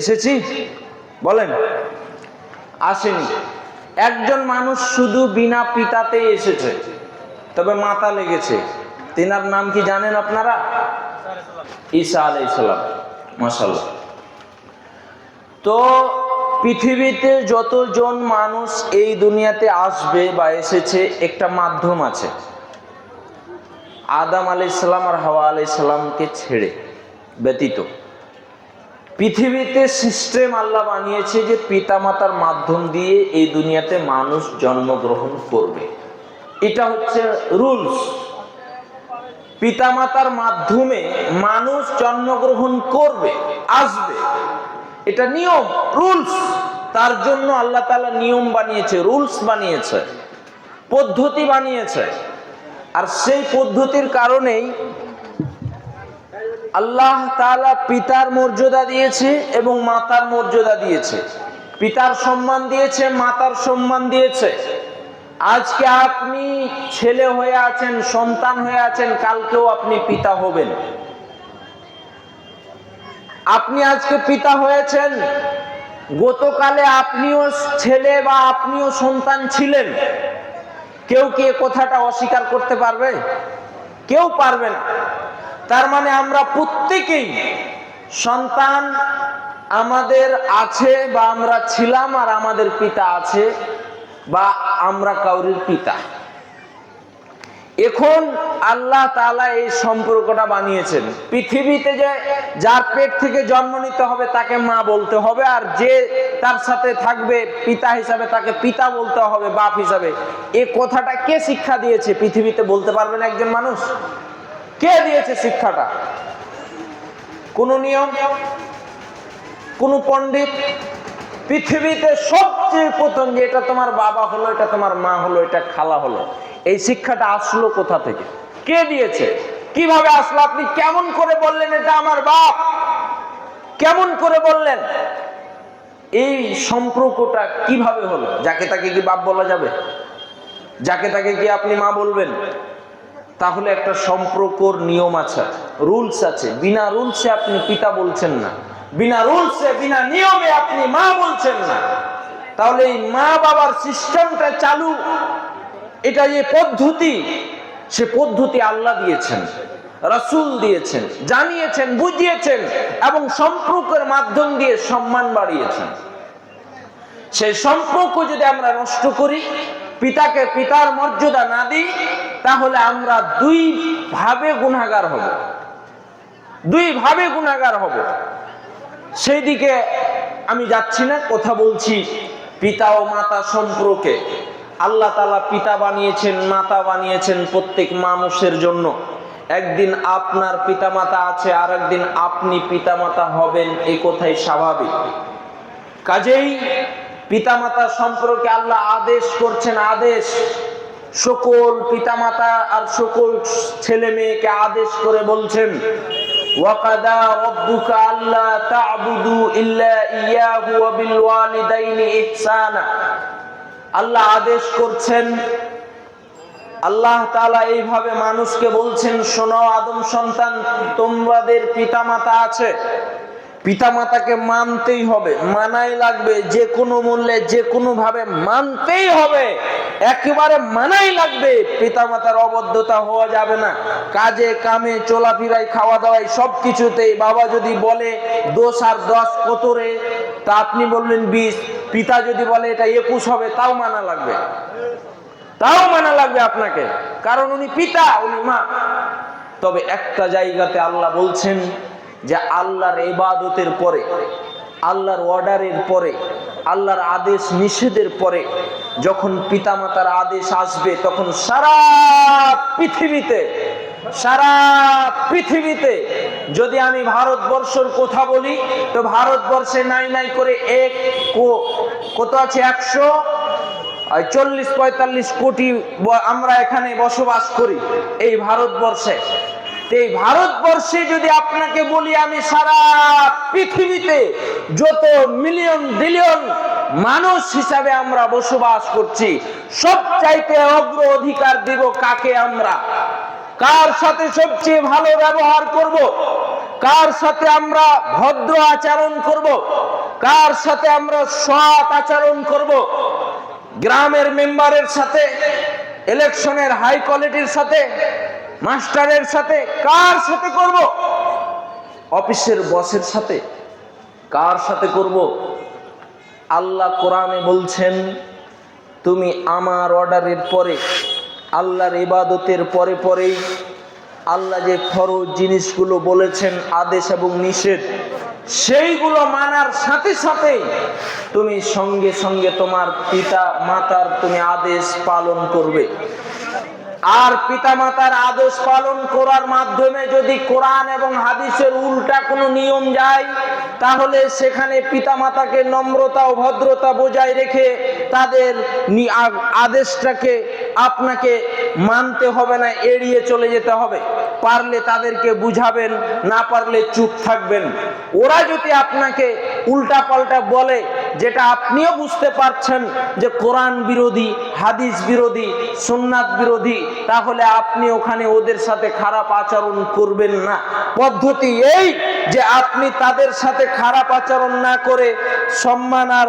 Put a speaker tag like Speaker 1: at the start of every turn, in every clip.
Speaker 1: এসেছি? বলেন, আসেনি। একজন মানুষ শুধু বিনা পিতাতেই এসেছে, তবে মাতা লেগেছে। তিনার নাম কি জানেন আপনারা? ঈসা আলাইহিস সালাম। মাশাআল্লাহ। তো পৃথিবীতে যতজন মানুষ এই দুনিয়াতে আসবে বা এসেছে, একটা মাধ্যম আছে। আদম আলাইহিস সালাম আর হাওয়া আলাইহিস সালামকে ছেড়ে ব্যতীত পৃথিবীতে সিস্টেম আল্লাহ বানিয়েছে যে পিতামাতার মাধ্যম দিয়ে এই দুনিয়াতে মানুষ জন্মগ্রহণ করবে। এটা হচ্ছে রুলস। পিতামাতার মাধ্যমে মানুষ জন্মগ্রহণ করবে, আসবে, এটা নিয়ম, রুলস। তার জন্য আল্লাহ তাআলা নিয়ম বানিয়েছে, রুলস বানিয়েছে, পদ্ধতি বানিয়েছে। আর সেই পদ্ধতির কারণেই আল্লাহ তাআলা পিতার মর্যাদা দিয়েছে এবং মাতার মর্যাদা দিয়েছে। পিতার সম্মান দিয়েছে, মাতার সম্মান দিয়েছে। আজকে আপনি ছেলে হয়ে আছেন, সন্তান হয়ে আছেন, কালকেও আপনি পিতা হবেন। আপনি আজকে পিতা হয়েছেন, গতকালে আপনিও ছেলে বা আপনিও সন্তান ছিলেন। কেউ কি এ কথাটা অস্বীকার করতে পারবে? কেউ পারবে না। তার মানে আমরা প্রত্যেকেই সন্তান, আমাদের আছে বা আমরা ছিলাম, আর আমাদের পিতা আছে বা আমরা কাউরির পিতা। এখন আল্লাহ তাআলা এই সম্পর্কটা বানিয়েছেন। পৃথিবীতে যে যার পেট থেকে জন্ম নিতে হবে তাকে মা বলতে হবে, আর যে তার সাথে থাকবে পিতা হিসাবে তাকে পিতা বলতে হবে, বাপ হিসাবে। এই কথাটা কে শিক্ষা দিয়েছে পৃথিবীতে বলতে পারবেন একজন মানুষ? কে দিয়েছে শিক্ষাটা? কোন নিয়ম, কোন পণ্ডিত? পৃথিবীতে সবচেয়ে প্রথম যে এটা তোমার বাবা হলো, এটা তোমার মা হলো, এটা খালা হলো, এই শিক্ষাটা আসলো কোথা থেকে? কে দিয়েছে? কিভাবে আসলো? আপনি কেমন করে বললেন এটা আমার বাপ? কেমন করে বললেন? এই সম্পর্কটা কিভাবে হলো? যাকে তাকে কি বাপ বলা যাবে? যাকে তাকে কি আপনি মা বলবেন? তাহলে একটা সম্পর্কর নিয়ম আছে, রুলস আছে। বিনা রুলসে আপনি পিতা বলছেন না, বিনা রুলসে, বিনা নিয়মে আপনি মা বলছেন না। তাহলে এই মা বাবার সিস্টেমটা চালু, এটা যে পদ্ধতি, সে পদ্ধতি আল্লাহ দিয়েছেন, রাসূল দিয়েছেন, জানিয়েছেন, বুঝিয়েছেন এবং সম্পর্কের মাধ্যম দিয়ে সম্মান বাড়িয়েছেন। সেই সম্পর্ক যদি আমরা নষ্ট করি, পিতাকে পিতার মর্যাদা না দিই, তাহলে আমরা দুই ভাবে গুনাহগার হব, দুই ভাবে গুনাহগার হব। সেই দিকে আমি যাচ্ছি না, কথা বলছি পিতা ও মাতা সম্পর্কে। আল্লাহ তাআলা পিতা বানিয়েছেন, মাতা বানিয়েছেন প্রত্যেক মানুষের জন্য। একদিন আপনার পিতামাতা আছে, আর একদিন আপনি পিতামাতা হবেন, এই কথাই স্বাভাবিক। কাজেই পিতামাতা সম্পর্কে আল্লাহ আদেশ করছেন, আদেশ। সকল পিতামাতা আর সকল ছেলে মেয়েকে আদেশ করে বলছেন, ওয়াকাদা রাব্বুকা আল্লা তা'বুদু ইল্লা ইয়াহু ওয়া বিল ওয়ালিদাইনি ইহসানা। আল্লাহ আদেশ করছেন। আল্লাহ তাআলা এইভাবে মানুষকে বলছেন, শোনো আদম সন্তান, তোমাদের পিতামাতা আছে, পিতামাতাকে মানতেই হবে, মানাই লাগবে, যে কোনো মূল্যে, যে কোনো ভাবে মানতেই হবে, একেবারে মানাই লাগবে। পিতামাতার অবদ্ধতা হওয়া যাবে না। কাজে কামে, চলাফেরায়, খাওয়া দাওয়ায়, সবকিছুতেই বাবা যদি বলে 10 আর 10 কত রে, তা আপনি বললেন 20, পিতা যদি বলে এটা 21 হবে, তাও মানা লাগবে, তাও মানা লাগবে আপনাকে, কারণ উনি পিতা, উনি মা। তবে একটা জায়গাতে আল্লাহ বলছেন যে আল্লাহর ইবাদতের পরে, আল্লাহর অর্ডারের পরে, আল্লাহর আদেশ নিষেধের পরে যখন পিতামাতার আদেশ আসবে, তখন সারা পৃথিবীতে যদি আমি ভারতবর্ষের কথা বলি, তো ভারতবর্ষে নাই নাই করে কত আছে, 140-45 কোটি আমরা এখানে বসবাস করি এই ভারতবর্ষে। এই ভারতবর্ষে যদি আপনাকে বলি আমি সারা পৃথিবীতে যত মিলিয়ন বিলিয়ন মানুষ হিসাবে আমরা বসবাস করছি, সবচাইতে অগ্র অধিকার দিব কাকে? আমরা কার সাথে সবচেয়ে ভালো ব্যবহার করব, কার সাথে আমরা ভদ্র আচরণ করব, কার সাথে আমরা সৎ আচরণ করব। গ্রামের মেম্বারের সাথে, ইলেকশনের হাই কোয়ালিটির সাথে, মাস্টারের সাথে, কার সাথে করব? অফিসের বসের সাথে, কার সাথে করব? আল্লাহ কোরআনে বলছেন, তুমি আমার অর্ডারের পরে, আল্লাহর ইবাদতের পরে পরেই আল্লাহ যে ফরজ জিনিসগুলো বলেছেন, আদেশ এবং নিষেধ, সেইগুলো মানার সাথে সাথে তুমি সঙ্গে সঙ্গে তোমার পিতা মাতার তুমি আদেশ পালন করবে। আর পিতা মাতার আদেশ পালন করার মাধ্যমে যদি কোরআন এবং হাদিসের উল্টা কোনো নিয়ম যায়, তাহলে সেখানে পিতা মাতাকে নম্রতা ও ভদ্রতা বজায় রেখে তাদের আদেশটাকে আপনাকে মানতে হবে না, এড়িয়ে চলে যেতে হবে। পারলে তাদেরকে বুঝাবেন, না পারলে চুপ থাকবেন। ওরা যদি আপনাকে উল্টা পাল্টা বলে, যেটা আপনিও বুঝতে পারছেন যে কোরআন বিরোধী, হাদিস বিরোধী, সুন্নাত বিরোধী, তাহলে আপনি ওখানে ওদের সাথে খারাপ আচরণ করবেন না। পদ্ধতি এই যে আপনি তাদের সাথে খারাপ আচরণ না করে সম্মান আর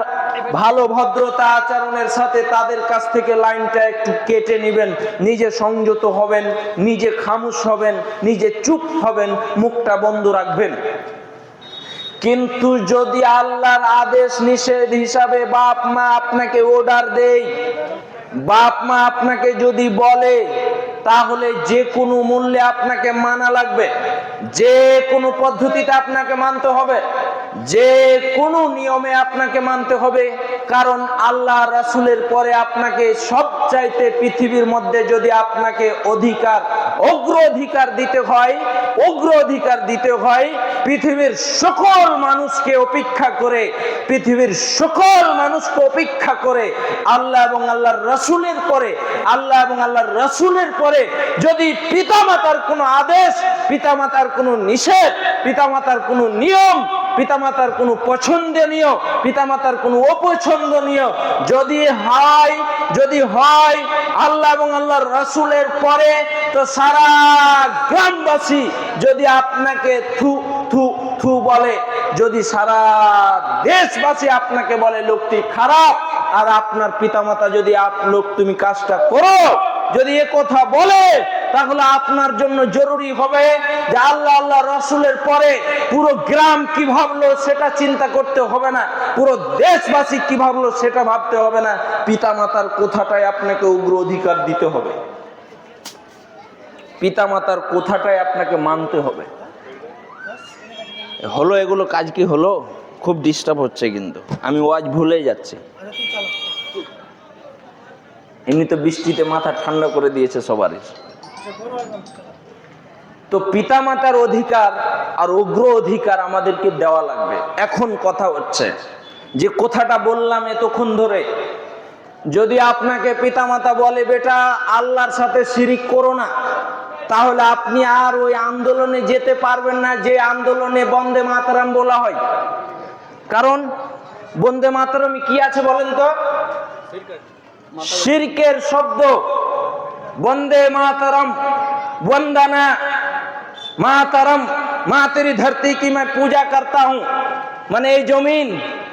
Speaker 1: ভালো ভদ্রতা আচরণের সাথে তাদের কাছ থেকে লাইনটা একটু কেটে নেবেন, নিজে সংযত হবেন, নিজে খামোশ হবেন, নিজে চুপ হবেন, মুখটা বন্ধ রাখবেন। কিন্তু যদি আল্লাহর আদেশ নিষেধ হিসাবে বাপ মা আপনাকে অর্ডার দেয়, বাপ মা আপনাকে যদি বলে, তাহলে যে কোনো মূল্যে আপনাকে মানা লাগবে, যে কোনো পদ্ধতিতে আপনাকে মানতে হবে, যে কোনো নিয়মে আপনাকে মানতে হবে। কারণ আল্লাহ রাসূলের পরে আপনাকে সবচাইতে পৃথিবীর মধ্যে যদি আপনাকে অগ্রাধিকার দিতে হয় পৃথিবীর সকল মানুষকে উপেক্ষা করে, পৃথিবীর সকল মানুষকে উপেক্ষা করে আল্লাহ এবং আল্লাহর রাসূলের পরে, আল্লাহ এবং আল্লাহর রাসূলের পরে যদি পিতামাতার কোনো আদেশ, পিতামাতার কোনো নিষেধ, পিতামাতার কোনো নিয়ম, পিতামাতার কোনো পছন্দনীয়, পিতামাতার কোনো অপছন্দনীয় যদি হয় আল্লাহ এবং আল্লাহর রাসূলের পরে, তো সারা গ্রামবাসী যদি আপনাকে থু থু থু বলে, যদি সারা দেশবাসী আপনাকে বলে লোকটি খারাপ, আর আপনার পিতামাতা যদি তুমি কাজটা করো, যদি এ কথা বলে, তাহলে আপনার জন্য জরুরি হবে যে আল্লাহ আল্লাহ রাসূলের পরে পুরো গ্রাম কি ভাবলো সেটা চিন্তা করতে হবে না, পুরো দেশবাসী কি ভাবলো সেটা ভাবতে হবে না। পিতামাতার কথাটাই আপনাকে অগ্রাধিকার দিতে হবে, পিতামাতার কথাটাই আপনাকে মানতে হবে। হলো এগুলো কাজ কি হলো? খুব ডিস্টার্ব হচ্ছে, কিন্তু আমি ওয়াজ ভুলে যাচ্ছি। এমনি তো বৃষ্টিতে মাথা ঠান্ডা করে দিয়েছে সবারই। তো পিতামাতার অধিকার আর অগ্র অধিকার আমাদেরকে দেওয়া লাগবে। এখন কথা হচ্ছে যে কথাটা বললাম এতক্ষণ ধরে, যদি আপনাকে পিতামাতা বলে বেটা আল্লাহর সাথে শিরিক করো না, তাহলে আপনি আর ওই আন্দোলনে যেতে পারবেন না যে আন্দোলনে বন্দে মাতরম বলা হয়। কারণ বন্দে মাতরমে কি আছে বলেন তো? শিরকের শব্দ। বন্দে মাতরম, বন্দনা মাতরম, মা তেরি ধরती की मैं पूजा करता हूं, মানে এই জমিন,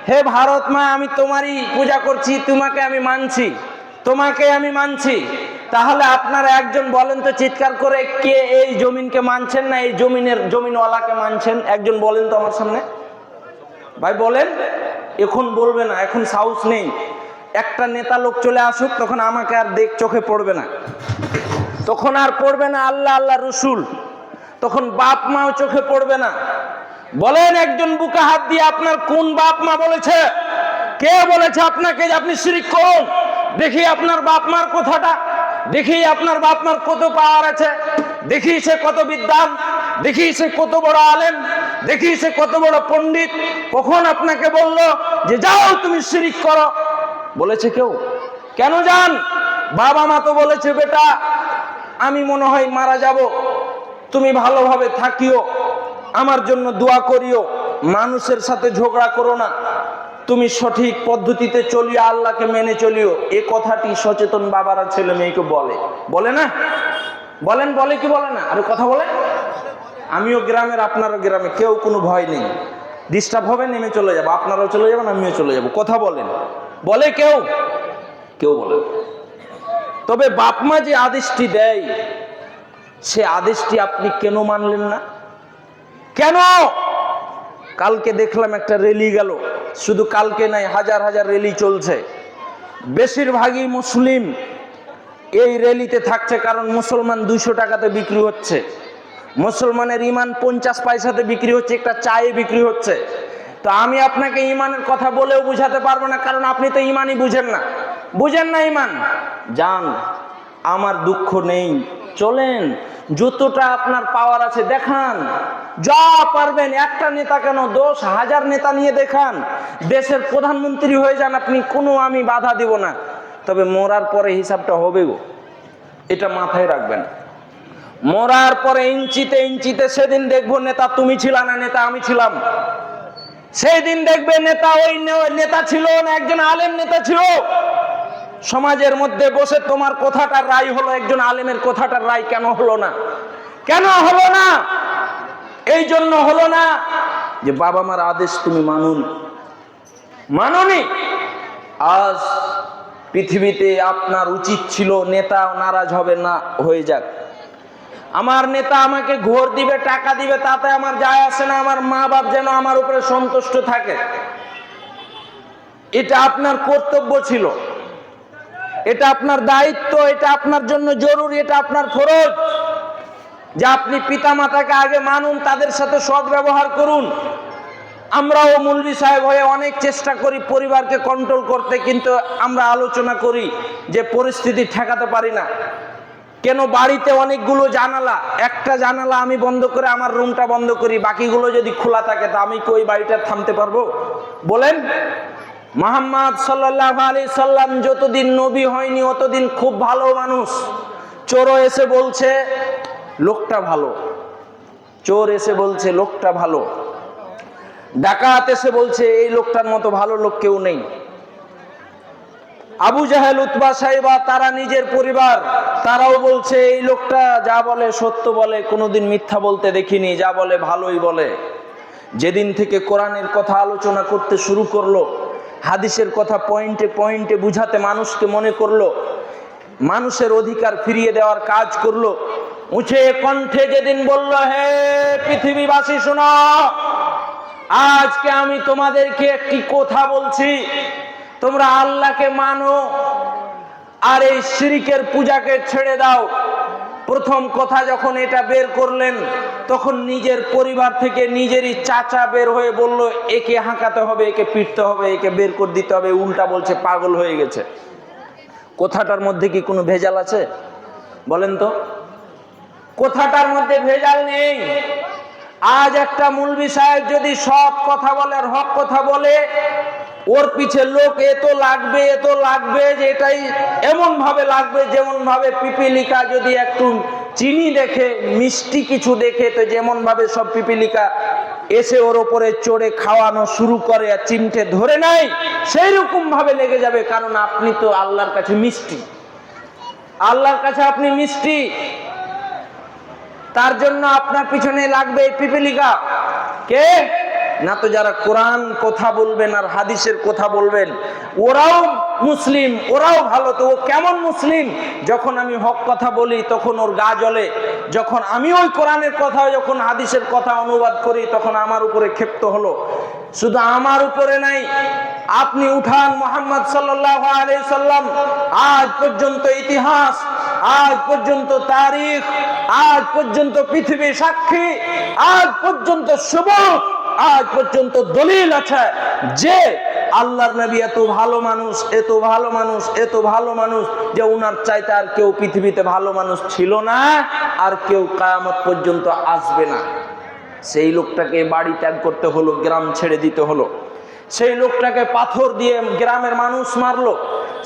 Speaker 1: হে ভারত মা, আমি তোমারই পূজা করছি, তোমাকে আমি মানছি, তোমাকে আমি মানছি। তাহলে আপনারা একজন বলেন তো চিৎকার করে, কে এই জমিনকে মানছেন না এই জমিনওয়ালাকে মানছেন? একজন বলেন তো আমার সামনে, ভাই বলেন। এখন বলবে না, এখন সাহস নেই। একটা নেতা লোক চলে আসুক, তখন আমাকে আর চোখে পড়বে না, তখন আর পড়বে না আল্লাহ আল্লাহ রসুল, তখন বাপ মাও চোখে পড়বে না। বলেন একজন বুকে হাত দিয়ে, আপনার কোন বাপ মা বলেছে, কে বলেছে আপনাকে যে আপনি শিরক করুন? দেখি আপনার বাপ মার কথাটা, দেখি আপনার বাপ মার কত পাওয়ার আছে, দেখি সে কত বিদ্বান, দেখি সে কত বড় আলেম, দেখি সে কত বড় পণ্ডিত। কখন আপনাকে বললো যে যাও তুমি শিরক করো? বলেছে কেউ? কেন যান? বাবা মা তো বলেছে বেটা আমি মনে হয় মারা যাব, তুমি ভালোভাবে থাকিও, আমার জন্য দোয়া করিও, মানুষের সাথে ঝগড়া করো না, তুমি সঠিক পদ্ধতিতে চলিও, আল্লাহকে মেনে চলিও। এ কথাটি সচেতন বাবারা ছেলে মেয়েকে বলে না? বলেন, বলে কি বলে না? আরে কথা বলে। আমিও গ্রামের, আপনারও গ্রামে, কেউ কোনো ভয় নেই। ডিস্টার্ব হবে, নেমে চলে যাবো, আপনারাও চলে যাবেন, আমিও চলে যাব। কথা বলেন, বলে কেউ? কেউ বলে। তবে বাপ মা যে আদেশটি দেয়, সে আদেশটি আপনি কেন মানলেন না? কেন? কালকে দেখলাম একটা র্যালি গেল, শুধু কালকে নাই, হাজার হাজার র্যালি চলছে, বেশিরভাগই মুসলিম এই র্যালিতে থাকছে। কারণ মুসলমান 200 টাকাতে বিক্রি হচ্ছে, মুসলমানের ইমান 50 পয়সাতে বিক্রি হচ্ছে, একটা চায়ে বিক্রি হচ্ছে। তো আমি আপনাকে ইমানের কথা বলেও বুঝাতে পারবো না, কারণ আপনি তো ইমানই বুঝেন না, বুঝেন না ইমান। যান, আমার দুঃখ নেই, চলেন, যতটা আপনার পাওয়ার আছে দেখান, যা পারবেন। একটা নেতা কেন, 10,000 নেতা নিয়ে দেখান, দেশের প্রধানমন্ত্রী হয়ে যান আপনি, কোনো আমি বাধা দিব না। তবে মরার পরে হিসাবটা হবে গো, এটা মাথায় রাখবেন। মরার পরে ইঞ্চিতে ইঞ্চিতে সেদিন দেখবো নেতা তুমি ছিল না, নেতা আমি ছিলাম। সেই দিন দেখবে নেতা ওই নেতা ছিল না, একজন আলেম নেতা ছিল। সমাজের মধ্যে বসে তোমার কথাটার রায় হলো, একজন আলেমের কথাটার রায় কেন হলো না? কেন হলো না? এই জন্য হলো না যে বাবা মার আদেশ তুমি মানোনি। আজ পৃথিবীতে আপনার উচিত ছিল নেতা নারাজ হবে না, হয়ে যাক। আমার নেতা আমাকে ঘোর দিবে, টাকা দিবে, তাতে আমার যায় আসে না। আমার মা বাপ যেন আমার উপরে সন্তুষ্ট থাকে, এটা আপনার কর্তব্য ছিল, এটা আপনার দায়িত্ব, এটা আপনার জন্য জরুরি, এটা আপনার ফরজ যে আপনি পিতা মাতাকে আগে মানুন, তাদের সাথে সৎ ব্যবহার করুন। আমরাও মৌলভী সাহেব হয়ে অনেক চেষ্টা করি পরিবারকে কন্ট্রোল করতে, কিন্তু আমরা আলোচনা করি যে পরিস্থিতি ঠেকাতে পারি না। কেন? বাড়িতে অনেকগুলো জানালা, একটা জানালা আমি বন্ধ করে আমার রুমটা বন্ধ করি, বাকিগুলো যদি খোলা থাকে তা আমি কি ওই বাড়িটা থামতে পারবো? বলেন। মুহাম্মদ সাল্লাল্লাহু আলাইহি সাল্লাম যতদিন নবী হয়নি অতদিন খুব ভালো মানুষ। চোর এসে বলছে লোকটা ভালো, চোর এসে বলছে লোকটা ভালো, ডাকাত এসে বলছে এই লোকটার মতো ভালো লোক কেউ নেই। আবু জাহেল, উতবা, সাইবা, তারা নিজের পরিবার, তারাও বলছে এই লোকটা যা বলে সত্য বলে, কোনোদিন মিথ্যা বলতে দেখিনি, যা বলে ভালোই বলে। যেদিন থেকে কোরআনের কথা আলোচনা করতে শুরু করলো, হাদিসের কথা পয়েন্টে পয়েন্টে বুঝাতে মানুষকে মনে করলো, মানুষের অধিকার ফিরিয়ে দেওয়ার কাজ করলো, উঁচে কণ্ঠে যেদিন বলল হে পৃথিবীবাসী শোনো, আজকে আমি তোমাদেরকে একটি কথা বলছি, তোমরা আল্লাহকে মানো আর এই শিরকের পূজাকে ছেড়ে দাও। প্রথম কথা যখন এটা বের করলেন, তখন নিজের পরিবার থেকে নিজেরই চাচা বের হয়ে বলল একে হাঁকাতে হবে, একে পিটতে হবে, একে বের করে দিতে হবে। উল্টা বলছে পাগল হয়ে গেছে। কথাটার মধ্যে কি কোনো ভেজাল আছে? বলেন তো, কথাটার মধ্যে ভেজাল নেই। আজ একটা মৌলভী সাহেব যদি সৎ কথা বলে আর হক কথা বলে, ওর পিছে লোক এত লাগবে যে এটাই এমন ভাবে লাগবে যেমন ভাবে পিপিলিকা যদি একটু চিনি দেখে, মিষ্টি কিছু দেখে, তো যেমন ভাবে সব পিপিলিকা এসে ওর ওপরে চড়ে খাওয়ানো শুরু করে আর চিমটে ধরে নেয়, সেই রকম ভাবে লেগে যাবে। কারণ আপনি তো আল্লাহর কাছে মিষ্টি, আল্লাহর কাছে আপনি মিষ্টি, তার জন্য আপনার পিছনে লাগবে পিপিলিকা। কে না? তো যারা কোরআন কথা বলবেন আর হাদিসের কথা বলবেন, ওরাও মুসলিম, ওরাও ভালো। তো ও কেমন মুসলিম? যখন আমি হক কথা বলি তখন ওর গা জ্বলে, যখন আমি ওই কোরআনের কথা, যখন হাদিসের কথা অনুবাদ করি তখন আমার উপরে ক্ষিপ্ত হলো। শুধু আমার উপরে নাই, আপনি উঠান মুহাম্মদ সাল্লাল্লাহু আলাইহি সাল্লাম, আজ পর্যন্ত ইতিহাস, আজ পর্যন্ত তারিখ, আজ পর্যন্ত পৃথিবী সাক্ষী, আজ পর্যন্ত সবুত, আজ পর্যন্ত দলিল আছে যে আল্লাহর নবী এত ভালো মানুষ, এত ভালো মানুষ, এত ভালো মানুষ যে উনার চাইতে আর কেউ পৃথিবীতে ভালো মানুষ ছিল না, আর কেউ কিয়ামত পর্যন্ত আসবে না। সেই লোকটাকে বাড়ি ত্যাগ করতে হলো, গ্রাম ছেড়ে দিতে হলো। সেই লোকটাকে পাথর দিয়ে গ্রামের মানুষ মারলো।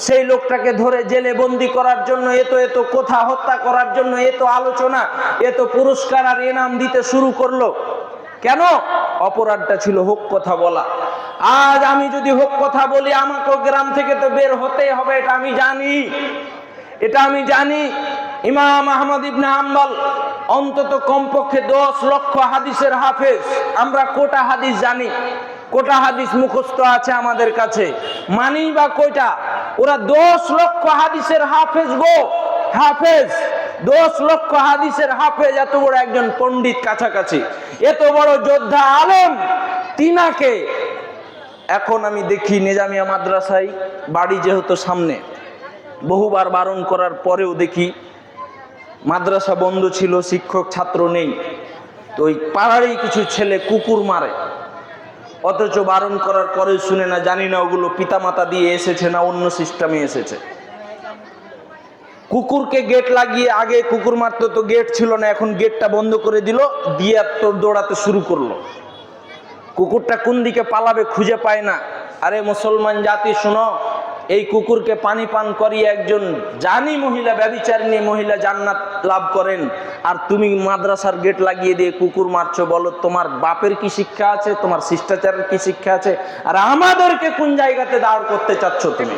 Speaker 1: সেই লোকটাকে ধরে জেলে বন্দি করার জন্য এত কথা, হত্যা করার জন্য এত আলোচনা, এত পুরস্কার আর এনাম দিতে শুরু করলো। কেন? অপরাধটা ছিল হক কথা বলা। আজ আমি যদি হক কথা বলি, আমাকে গ্রাম থেকে তো বের হতেই হবে, এটা আমি জানি। ইমাম আহমদ ইবনে হাম্বল অন্তত কমপক্ষে 10 লক্ষ হাদিসের হাফেজ। আমরা কোটা হাদিস জানি, কোটা হাদিস মুখস্থ আছে আমাদের কাছে, মানি বা কোটা? ওরা 10 লক্ষ হাদিসের হাফেজ গো, হাফেজ। 10 লক্ষ হাদিসের হাফেজ, এত বড় একজন পণ্ডিত, কাছাকাছি এত বড় যোদ্ধা আলেম, তিনাকে এখন আমি দেখি নিজামিয়া মাদ্রাসায়, বাড়ি যেহেতু সামনে, বহুবার বারণ করার পরেও দেখি মাদ্রাসা বন্ধ ছিল, শিক্ষক ছাত্র নেই, তো ওই পাড়ারই কিছু ছেলে কুকুর মারে, অথচ বারণ করার পরেও শুনে না। জানি না ওগুলো পিতামাতা দিয়ে এসেছে না অন্য সিস্টেমে এসেছে। কুকুরকে গেট লাগিয়ে, আগে কুকুর মারতো তো গেট ছিল না, এখন গেটটা বন্ধ করে দিল, দিয়ে তোর দৌড়াতে শুরু করলো। কুকুরটা কোন দিকে পালাবে খুঁজে পায় না। আরে মুসলমান জাতি শোনো, এই কুকুরকে পানি পান করিয়ে একজন জানি মহিলা, ব্যভিচারিণী মহিলা জান্নাত লাভ করেন, আর তুমি মাদ্রাসার গেট লাগিয়ে দিয়ে কুকুর মারছো। বলো তোমার বাপের কি শিক্ষা আছে, তোমার শিষ্টাচারের কি শিক্ষা আছে, আর আমাদেরকে কোন জায়গাতে দাঁড় করতে চাচ্ছ তুমি?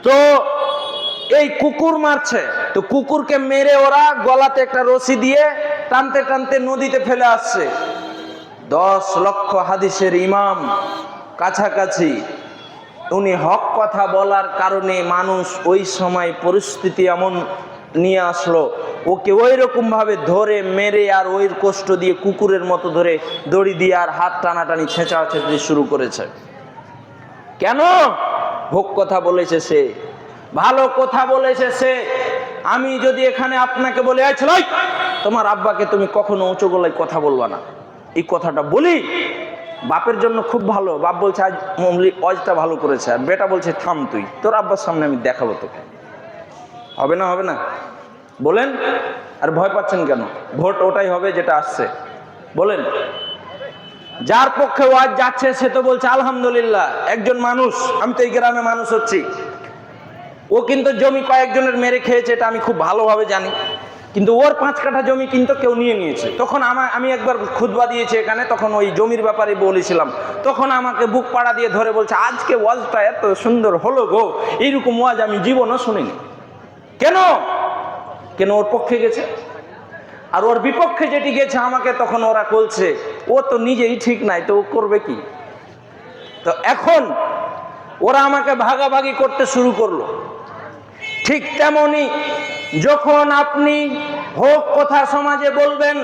Speaker 1: তো এই কুকুর মারছে, তো কুকুরকে মেরে ওরা গলাতে একটা রশি দিয়ে টানতে টানতে নদীতে ফেলে আসছে। 10 লক্ষ হাদিসের ইমাম কাছাকাছি, উনি হক কথা বলার কারণে মানুষ ওই সময় পরিস্থিতি এমন নিয়ে আসলো, ওকে ওই রকম ভাবে ধরে মেরে আর ওই কষ্ট দিয়ে কুকুরের মতো ধরে দড়ি দিয়ে আর হাত টানাটানি ছেঁচাছেঁচি শুরু করেছে। কেন? হক কথা বলেছে সে, ভালো কথা বলেছে সে। আমি যদি এখানে আপনাকে বলে, তোমার আব্বাকে তুমি কখনো উঁচু গলায় কথা বলবা না, এই কথাটা বলি, বাপের জন্য খুব ভালো, বাপ বলছে আজ মমলি অজটা ভালো করেছে, আর বেটা বলছে থাম তুই, তোর আব্বার সামনে আমি দেখাবো তোকে, হবে না? হবে না বলেন? আর ভয় পাচ্ছেন কেন? ভোট ওটাই হবে যেটা আসছে, বলেন। যার পক্ষে ওয়াজ যাচ্ছে সে তো বলছে আলহামদুলিল্লাহ, একজন মানুষ, আমি তো এই গ্রামে মানুষ হচ্ছি, ও কিন্তু জমি কয়েকজনের মেরে খেয়েছে, এটা আমি খুব ভালোভাবে জানি, কিন্তু ওর 5 কাঠা জমি কিন্তু কেউ নিয়ে নিয়েছে। তখন আমি একবার খুতবা দিয়েছি এখানে, তখন ওই জমির ব্যাপারে বলেছিলাম, তখন আমাকে বুক পাড়া দিয়ে ধরে বলছে আজকে ওয়াজটা এত সুন্দর হলো গো, এইরকম ওয়াজ আমি জীবনও শুনিনি। কেন? ওর পক্ষে গেছে, আর ওর বিপক্ষে যেটি গেছে আমাকে তখন ওরা বলছে ও তো নিজেই ঠিক নাই, তো ও করবে কি? তো এখন ওরা আমাকে ভাগাভাগি করতে শুরু করলো। ঠিক তেমনি যখন আপনি হোক কথা সমাজে বলবেন,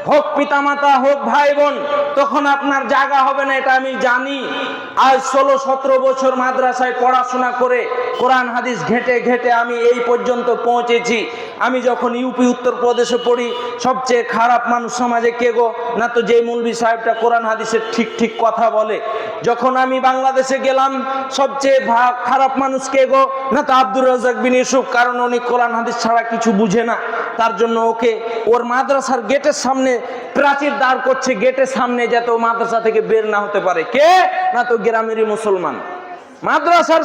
Speaker 1: হোক পিতামাতা, হোক ভাই বোন, তখন আপনার জায়গা হবে না, এটা আমি জানি। আজ 16-17 বছর মাদ্রাসায় পড়াশোনা করে কোরআন হাদিস ঘেঁটে ঘেঁটে আমি এই পর্যন্ত পৌঁছেছি। আমি যখন ইউপি উত্তরপ্রদেশে পড়ি, সবচেয়ে খারাপ মানুষ সমাজে কে গো? না তো যে মৌলভী সাহেবটা কোরআন হাদিসের ঠিক ঠিক কথা বলে। যখন আমি বাংলাদেশে গেলাম, সবচেয়ে খারাপ মানুষ কে গো? না তো আব্দুর রাজ্জাক বিন ইউসুফ, কারণ উনি কোরআন হাদিস ছাড়া কিছু বুঝে না। তার জন্য ওকে ওর মাদ্রাসার গেটের সামনে প্রাচীর দাঁড় করছে, গেটের সামনে, যাতে ও মাদ্রাসা থেকে বের না হতে পারে। কে? না তো গ্রামেরই মুসলমান। মাদ্রাসার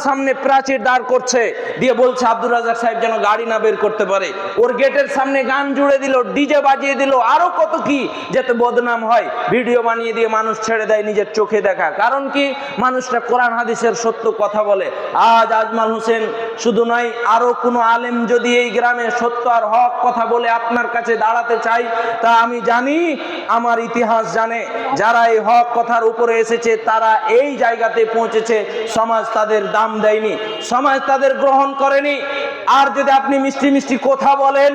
Speaker 1: সামনে প্রাচীর দাঁড় করছে, দিয়ে বলছে আব্দুর রাজ্জাক সাহেব যেন গাড়ি না বের করতে পারে। ওর গেটের সামনে গান জুড়ে দিল, ডিজে বাজিয়ে দিল, আরো কত কি, যাতে বদনাম হয়। ভিডিও বানিয়ে দিয়ে মানুষ ছেড়ে দেয় নিজের চোখে দেখা। কারণ কি? মানুষটা কোরআন হাদিসের সত্য কথা বলে। আজ আজমাল হোসেন শুধু নয়, আরো কোনো আলেম যদি এই গ্রামে সত্য আর হক কথা বলে আপনার কাছে দাঁড়াতে চাই, তা আমি জানি, আমার ইতিহাস জানে, যারা এই হক কথার উপরে এসেছে তারা এই জায়গাতে পৌঁছেছে। সমাজ তাদের দাম দেয়নি, সমাজ তাদের গ্রহণ করেনি। আর যদি আপনি মিষ্টি মিষ্টি কথা বলেন,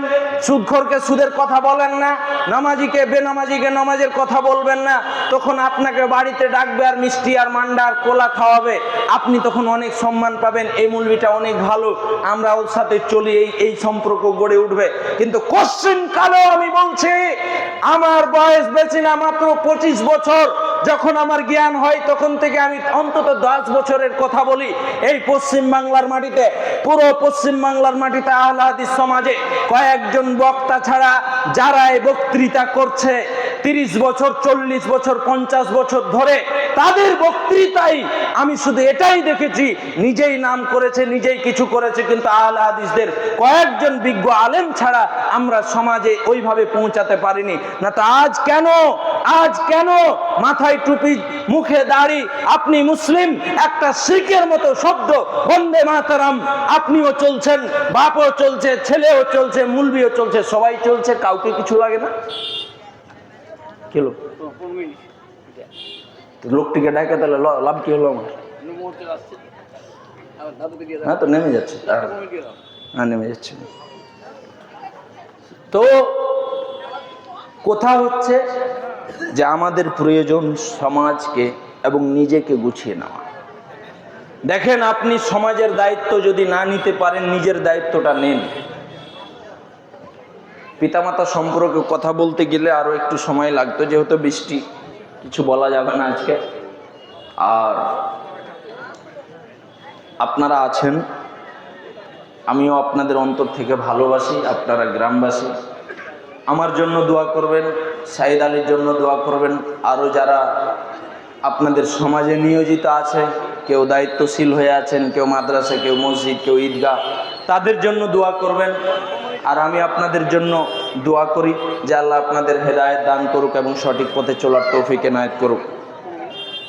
Speaker 1: সুদখোরকে সুদের কথা বলেন না, নামাজিকে বেনামাজিকে নামাজের কথা বলবেন না, তখন আপনাকে বাড়িতে ডাকবে আর মিষ্টি আর মান্ডা আর কোলা খাওয়াবে, আপনি তখন অনেক সম্মান পাবেন। এই মৌলবীটা অনেক ভালো, আমরা ওর সাথে চলি, এই সম্পর্ক গড়ে উঠবে। কিন্তু কোশ্চিন কালেও আমি বলছি, আমার বয়স বেশি না, মাত্র 25 বছর। যখন আমার জ্ঞান হয় তখন থেকে আমি অন্তত 10 বছরের কথা বলি। এই পশ্চিম বাংলার মাটিতে, পুরো পশ্চিম বাংলার মাটিতে আহলে হাদিস সমাজে কয়েকজন বক্তা ছাড়া যারা এই বক্তৃতা করছে, 30 বছর, 40 বছর, 50 বছর ধরে তাদের বক্তৃতাই আমি শুধু এটাই দেখেছি, নিজেই নাম করেছে, নিজেই কিছু করেছে, কিন্তু আহলে হাদিসদের কয়েকজন বিজ্ঞ আলেম ছাড়া আমরা সমাজে ওইভাবে পৌঁছাতে পারিনি। না তো আজ কেন মাথায় টুপি, মুখে দাড়ি, আপনি মুসলিম, একটা শিখের মতো শব্দ বন্দে মাতরম, আপনিও চলছেন, বাপও চলছে, ছেলেও চলছে, মুলবিও চলছে, সবাই চলছে, কাউকে কিছু লাগে না? কেন লোকটিকে ডাকে তাহলে লাভ কি হলো আমার? হ্যাঁ, তো নেমে যাচ্ছে, হ্যাঁ নেমে যাচ্ছে। তো কথা হচ্ছে যে আমাদের প্রয়োজন সমাজকে এবং নিজেকে গুছিয়ে নেওয়া। দেখেন, আপনি সমাজের দায়িত্ব যদি না নিতে পারেন, নিজের দায়িত্বটা নেন। পিতামাতা সম্পর্কে কথা বলতে গেলে আরো একটু সময় লাগতো, যেহেতু বৃষ্টি, কিছু বলা যাবে না আজকে। আর আপনারা আছেন, আমিও আপনাদের অন্তর থেকে ভালোবাসি, আপনারা গ্রামবাসী, আমার জন্য দোয়া করবেন, সাইদ আলীর জন্য দোয়া করবেন, আরও যারা আপনাদের সমাজে নিয়োজিত আছে, কেউ দায়িত্বশীল হয়ে আছেন, কেউ মাদ্রাসা, কেউ মসজিদ, কেউ ঈদগাহ, তাদের জন্য দোয়া করবেন। আর আমি আপনাদের জন্য দোয়া করি যে আল্লাহ আপনাদের হেদায়েত দান করুক এবং সঠিক পথে চলার তৌফিক এনায়েত করুক।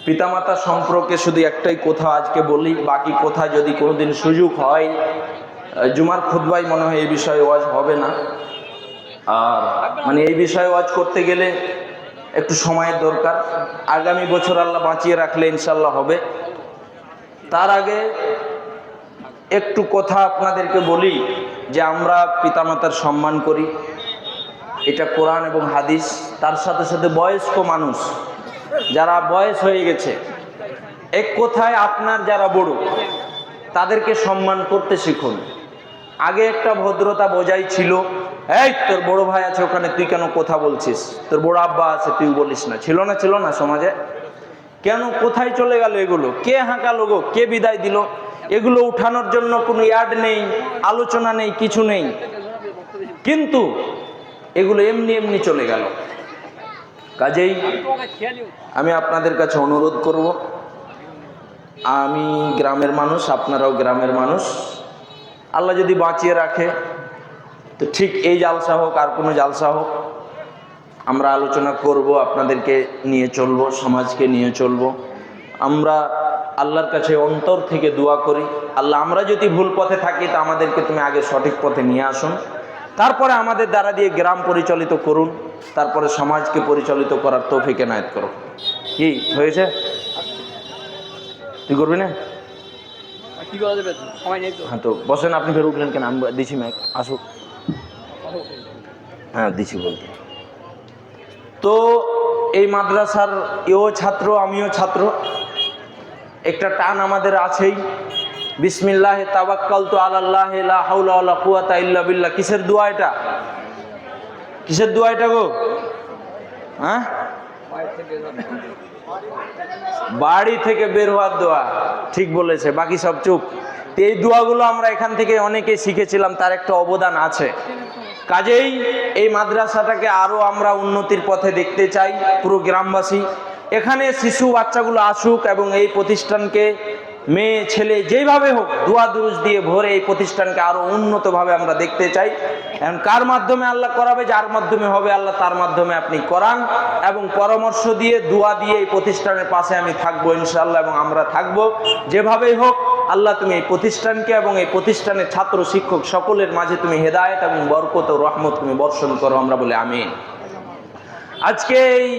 Speaker 1: পিতামাতা সম্পর্কে শুধু একটাই কথা আজকে বলি, বাকি কথা যদি কোনোদিন সুযোগ হয়, জুমার খুতবায় মনে হয় এই বিষয়ে ওয়াজ হবে না। আর মানে এই বিষয়ে ওয়াজ করতে গেলে একটু সময়ের দরকার, আগামী বছর আল্লাহ বাঁচিয়ে রাখলে ইনশাল্লাহ হবে। তার আগে একটু কথা আপনাদেরকে বলি যে আমরা পিতামাতার সম্মান করি, এটা কোরআন এবং হাদিস। তার সাথে সাথে বয়স্ক মানুষ যারা বয়স হয়ে গেছে, এক কথায় আপনার যারা বড়, তাদেরকে সম্মান করতে শিখুন। আগে একটা ভদ্রতা বজায় ছিল, এই তোর বড় ভাই আছে ওখানে, তুই কেন কথা বলছিস, তোর বড় আব্বা আছে তুই বলিস না, ছিল না সমাজে? কেন, কোথায় চলে গেল এগুলো? কে হাঁকালো গো, কে বিদায় দিল? এগুলো উঠানোর জন্য কোনো ইয়ার্ড নেই, আলোচনা নেই, কিছু নেই, কিন্তু এগুলো এমনি এমনি চলে গেল। কাজেই আমি আপনাদের কাছে অনুরোধ করব, আমি গ্রামের মানুষ, আপনারাও গ্রামের মানুষ, আল্লাহ যদি বাঁচিয়ে রাখে তো ঠিক এই জালসা হোক আর কোনো জালসা হোক, আমরা আলোচনা করব, আপনাদেরকে নিয়ে চলবো, সমাজকে নিয়ে চলবো। আমরা আল্লাহর কাছে অন্তর থেকে দোয়া করি, আল্লাহ আমরা যদি ভুল পথে থাকি তা আমাদেরকে তুমি আগে সঠিক পথে নিয়ে আসুন, তারপরে আমাদের দ্বারা দিয়ে গ্রাম পরিচালিত করুন, তারপরে সমাজকে পরিচালিত করার তৌফিক এনায়েত করো। কি হয়েছে, তুই করবি না? হ্যাঁ, তো বসেন, আপনি ফের উঠলেন কেন? আমি দিছি ম্যাক, আসুক। হ্যাঁ দিছি বলতে। তো এই মাদ্রাসার এও ছাত্র, আমিও ছাত্র, একটা টান আমাদের আছেই, বিসমিল্লাহে তাওয়াক্কালতু আলাল্লাহি লা হাওলা ওয়ালা কুওয়াতা ইল্লা বিল্লাহ। কিসের দোয়া এটা? কিসের দোয়া এটা গো? হ্যাঁ, বাড়ি থেকে বের হওয়ার দোয়া, ঠিক বলেছে, বাকি সব চুপ। এই দোয়াগুলো আমরা এখান থেকে অনেকে শিখেছিলাম, তার একটা অবদান আছে। কাজেই এই মাদ্রাসাটাকে আরো আমরা উন্নতির পথে দেখতে চাই, পুরো গ্রামবাসী। এখানে শিশু বাচ্চাগুলো আসুক এবং এই প্রতিষ্ঠানকে, মেয়ে ছেলে যেইভাবে হোক, দোয়া দুরুজ দিয়ে ভরে এই প্রতিষ্ঠানকে আরো উন্নতভাবে আমরা দেখতে চাই। এখন কার মাধ্যমে আল্লাহ করাবে, যার মাধ্যমে হবে আল্লাহ তার মাধ্যমে আপনি করান, এবং পরামর্শ দিয়ে দোয়া দিয়ে এই প্রতিষ্ঠানের পাশে আমি থাকবো ইনশাআল্লাহ, এবং আমরা থাকবো। যেভাবেই হোক আল্লাহ তুমি এই প্রতিষ্ঠানকে এবং এই প্রতিষ্ঠানের ছাত্র শিক্ষক সকলের মাঝে তুমি হেদায়েত এবং বরকত ও রহমত তুমি বর্ষণ করো, আমরা বলি আমিন। আজকে এই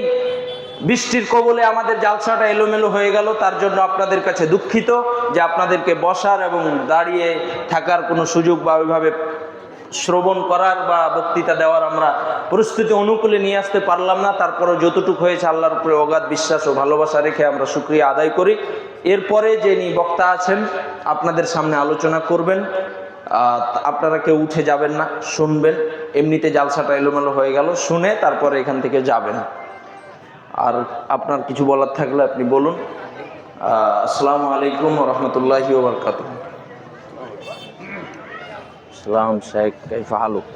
Speaker 1: বৃষ্টির কবলে আমাদের জালসাটা এলোমেলো হয়ে গেল, তার জন্য আপনাদের কাছে দুঃখিত যে আপনাদেরকে বসার এবং দাঁড়িয়ে থাকার কোনো সুযোগ বা ওইভাবে শ্রবণ করার বা বক্তৃতা দেওয়ার আমরা পরিস্থিতি অনুকূলে নিয়ে আসতে পারলাম না। তারপরেও যতটুকু হয়েছে আল্লাহর উপরে অগাধ বিশ্বাস ও ভালোবাসা রেখে আমরা শুকরিয়া আদায় করি। এরপরে যিনি বক্তা আছেন আপনাদের সামনে আলোচনা করবেন, আপনারা কেউ উঠে যাবেন না, শুনবেন। এমনিতে জালসাটা এলোমেলো হয়ে গেল, শুনে তারপরে এখান থেকে যাবেন। আর আপনার কিছু বলার থাকলে আপনি বলুন। আসসালামু আলাইকুম ওয়া রাহমাতুল্লাহি ওয়া বারাকাতুহু। সালাম শেখ, কাইফা হালুক?